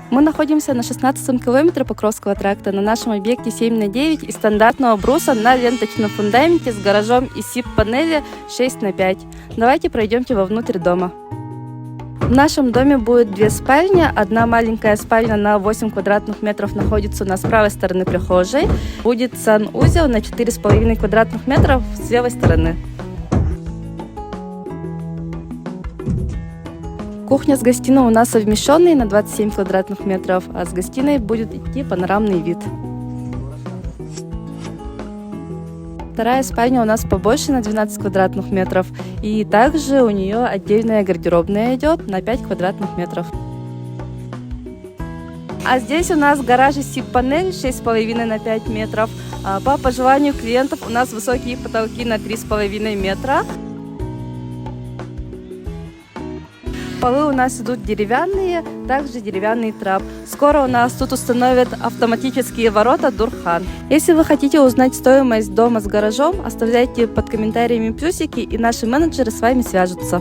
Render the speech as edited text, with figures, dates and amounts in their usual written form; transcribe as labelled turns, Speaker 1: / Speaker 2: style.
Speaker 1: Мы находимся на 16-м километре Покровского тракта на нашем объекте 7/9 из стандартного бруса на ленточном фундаменте с гаражом из СИП-панели 6/5. Давайте пройдемте вовнутрь дома. В нашем доме будет 2 спальни. Одна маленькая спальня на 8 квадратных метров находится у нас с правой стороны прихожей. Будет санузел на 4,5 квадратных метров с левой стороны. Кухня с гостиной у нас совмещенные на 27 квадратных метров, а с гостиной будет идти панорамный вид. Вторая спальня у нас побольше на 12 квадратных метров, и также у нее отдельная гардеробная идет на 5 квадратных метров. А здесь у нас гараж из СИП-панель 6,5 на 5 метров. По пожеланию клиентов у нас высокие потолки на 3,5 метра. Полы у нас идут деревянные, также деревянный трап. Скоро у нас тут установят автоматические ворота Дурхан. Если вы хотите узнать стоимость дома с гаражом, оставляйте под комментариями плюсики, и наши менеджеры с вами свяжутся.